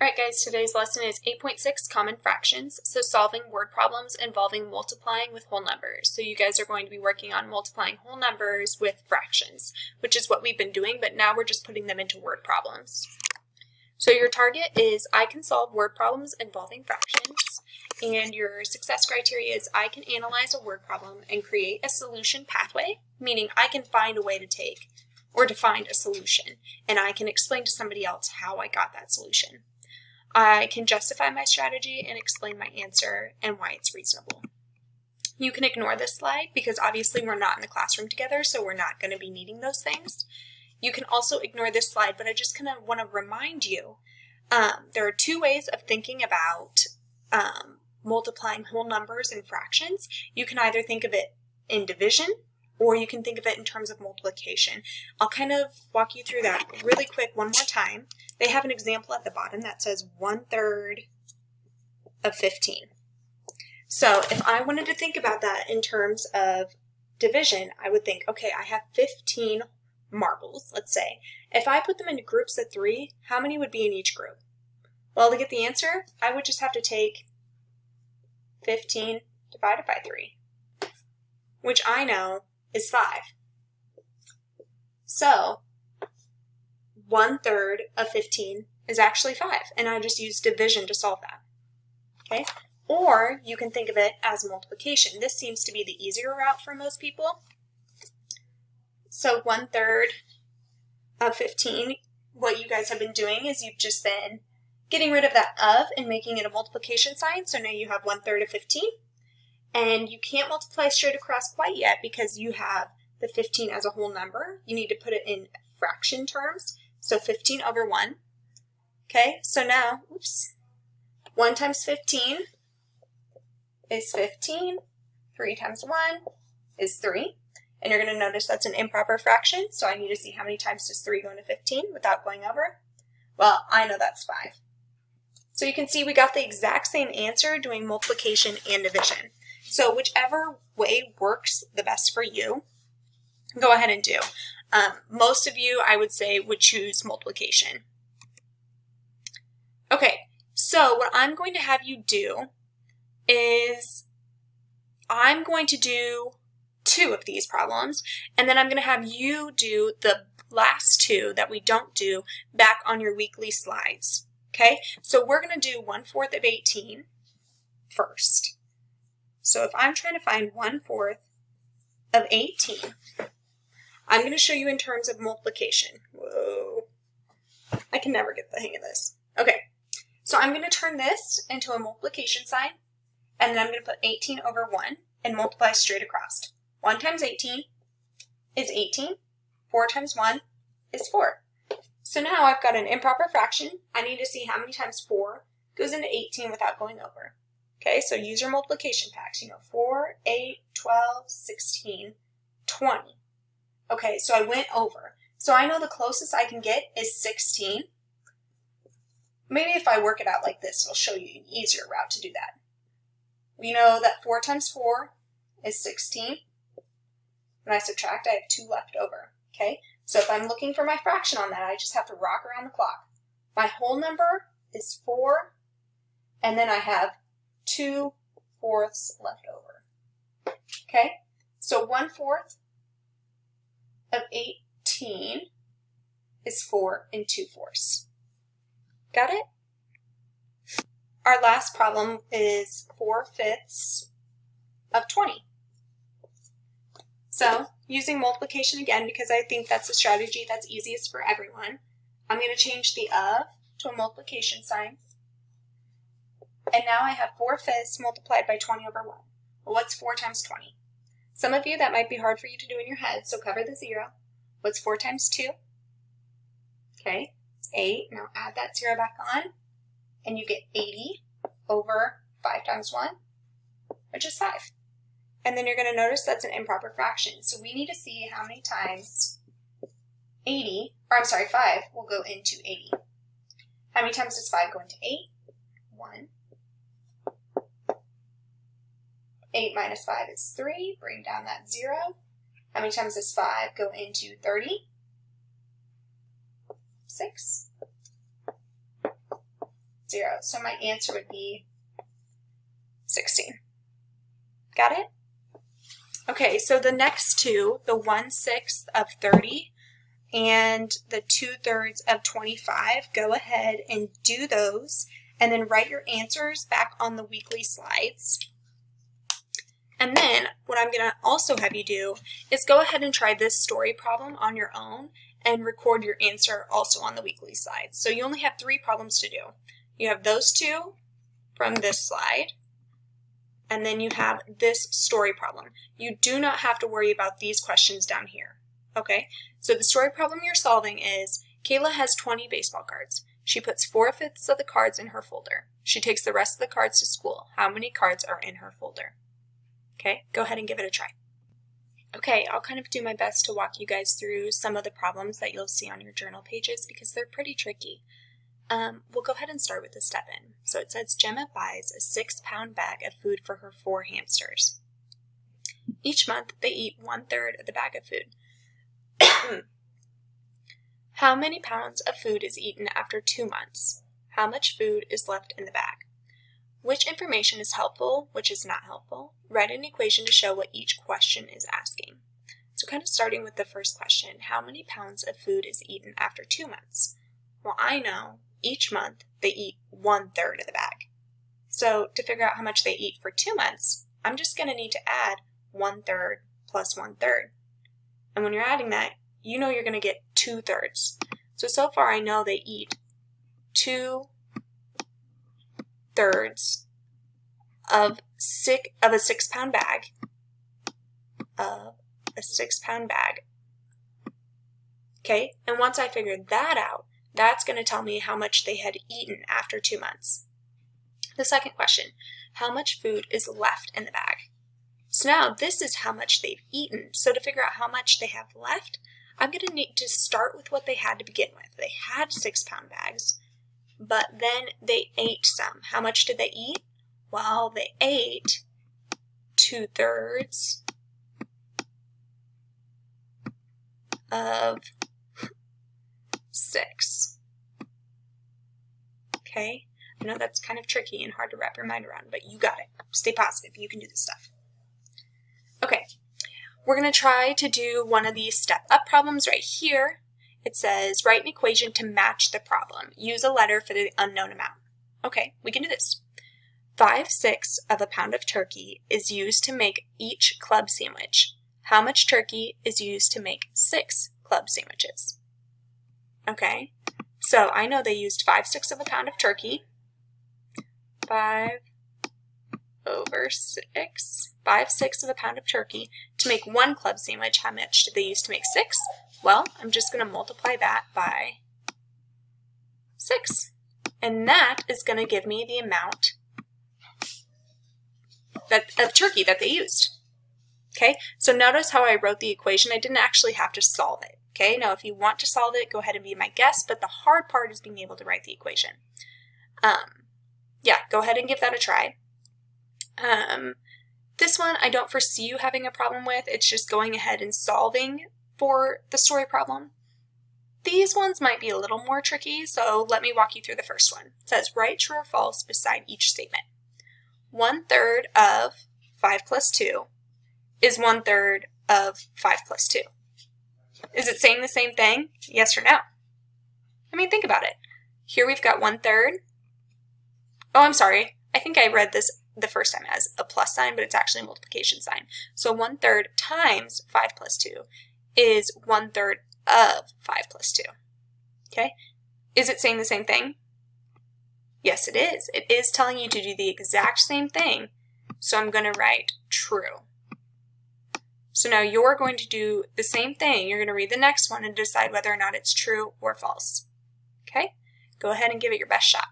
Alright guys, today's lesson is 8.6 Common Fractions, so solving word problems involving multiplying with whole numbers. So you guys are going to be working on multiplying whole numbers with fractions, which is what we've been doing, but now we're just putting them into word problems. So your target is I can solve word problems involving fractions, and your success criteria is I can analyze a word problem and create a solution pathway, meaning I can find a way to take or to find a solution, and I can explain to somebody else how I got that solution. I can justify my strategy and explain my answer and why it's reasonable. You can ignore this slide because obviously we're not in the classroom together, so we're not going to be needing those things. You can also ignore this slide, but I just kind of want to remind you, there are two ways of thinking about multiplying whole numbers and fractions. You can either think of it in division, or you can think of it in terms of multiplication. I'll kind of walk you through that really quick one more time. They have an example at the bottom that says 1/3 of 15. So if I wanted to think about that in terms of division, I would think, okay, I have 15 marbles, let's say. If I put them into groups of 3, how many would be in each group? Well, to get the answer, I would just have to take 15 divided by 3, which I know is 5. So 1/3 of 15 is actually 5, and I just use division to solve that. Okay? Or you can think of it as multiplication. This seems to be the easier route for most people. So 1/3 of 15, what you guys have been doing is you've just been getting rid of that of and making it a multiplication sign. So now you have 1/3 of 15. And you can't multiply straight across quite yet because you have the 15 as a whole number. You need to put it in fraction terms. So 15 over 1. Okay, so now, 1 times 15 is 15. 3 times 1 is 3. And you're going to notice that's an improper fraction, so I need to see how many times does 3 go into 15 without going over. Well, I know that's 5. So you can see we got the exact same answer doing multiplication and division. So whichever way works the best for you, go ahead and do. Most of you, I would say, would choose multiplication. Okay, so what I'm going to have you do is I'm going to do 2 of these problems, and then I'm going to have you do the last 2 that we don't do back on your weekly slides. Okay, so we're going to do 1/4 of 18 first. So if I'm trying to find 1/4 of 18, I'm going to show you in terms of multiplication. Whoa, I can never get the hang of this. Okay, so I'm going to turn this into a multiplication sign, and then I'm going to put 18 over 1 and multiply straight across. 1 times 18 is 18. 4 times 1 is 4. So now I've got an improper fraction. I need to see how many times 4 goes into 18 without going over. Okay, so use your multiplication packs. 4, 8, 12, 16, 20. Okay, so I went over. So I know the closest I can get is 16. Maybe if I work it out like this, it'll show you an easier route to do that. We know that 4 times 4 is 16. When I subtract, I have 2 left over. Okay, so if I'm looking for my fraction on that, I just have to rock around the clock. My whole number is 4, and then I have 2/4 left over. Okay, so 1/4 of 18 is 4 2/4. Got it? Our last problem is 4/5 of 20. So using multiplication again, because I think that's a strategy that's easiest for everyone, I'm going to change the of to a multiplication sign. And now I have 4/5 multiplied by 20 over 1. Well, what's 4 times 20? Some of you, that might be hard for you to do in your head, so cover the 0. What's 4 times 2? Okay, it's 8. Now add that 0 back on, and you get 80 over 5 times 1, which is 5. And then you're going to notice that's an improper fraction. So we need to see how many times 5 will go into 80. How many times does 5 go into 8? 1. 8 minus 5 is 3. Bring down that 0. How many times does 5 go into 30? 6. 0. So my answer would be 16. Got it? Okay, so the next two, the 1/6 of 30 and the 2/3 of 25, go ahead and do those and then write your answers back on the weekly slides. And then what I'm going to also have you do is go ahead and try this story problem on your own and record your answer also on the weekly slides. So you only have 3 problems to do. You have those 2 from this slide, and then you have this story problem. You do not have to worry about these questions down here. Okay, so the story problem you're solving is Kayla has 20 baseball cards. She puts 4/5 of the cards in her folder. She takes the rest of the cards to school. How many cards are in her folder? Okay, go ahead and give it a try. Okay, I'll kind of do my best to walk you guys through some of the problems that you'll see on your journal pages because they're pretty tricky. We'll go ahead and start with the step in. So it says Gemma buys a 6-pound bag of food for her 4 hamsters. Each month they eat 1/3 of the bag of food. How many pounds of food is eaten after 2 months? How much food is left in the bag? Which information is helpful, which is not helpful? Write an equation to show what each question is asking. So kind of starting with the first question, how many pounds of food is eaten after 2 months? Well, I know each month they eat 1/3 of the bag. So to figure out how much they eat for 2 months, I'm just going to need to add 1/3 plus 1/3. And when you're adding that, you know you're going to get 2/3. So far I know they eat 2/3 of a 6-pound bag. Okay, and once I figured that out, that's going to tell me how much they had eaten after 2 months. The second question, how much food is left in the bag? So now this is how much they've eaten. So to figure out how much they have left, I'm going to need to start with what they had to begin with. They had 6-pound bags, but then they ate some. How much did they eat? Well, they ate 2/3 of 6. Okay, I know that's kind of tricky and hard to wrap your mind around, but you got it. Stay positive. You can do this stuff. Okay, we're going to try to do one of these step-up problems right here. It says, write an equation to match the problem. Use a letter for the unknown amount. Okay, we can do this. 5/6 of a pound of turkey is used to make each club sandwich. How much turkey is used to make 6 club sandwiches? Okay, so I know they used 5/6 of a pound of turkey. 5/6 of a pound of turkey to make 1 club sandwich. How much did they use to make 6? Well, I'm just going to multiply that by 6. And that is going to give me the amount of turkey that they used. Okay, so notice how I wrote the equation. I didn't actually have to solve it. Okay, now if you want to solve it, go ahead and be my guest, but the hard part is being able to write the equation. Yeah, go ahead and give that a try. This one I don't foresee you having a problem with. It's just going ahead and solving for the story problem. These ones might be a little more tricky, so let me walk you through the first one. It says, write true or false beside each statement. 1/3 of 5 plus 2 is 1/3 of 5 plus 2. Is it saying the same thing? Yes or no? I mean, think about it. Here we've got 1/3. Oh, I'm sorry. I think I read this the first time as a plus sign, but it's actually a multiplication sign. So 1/3 times 5 plus 2 is 1/3 of 5 plus 2. Okay? Is it saying the same thing? Yes, it is. It is telling you to do the exact same thing. So I'm going to write true. So now you're going to do the same thing. You're going to read the next one and decide whether or not it's true or false. Okay? Go ahead and give it your best shot.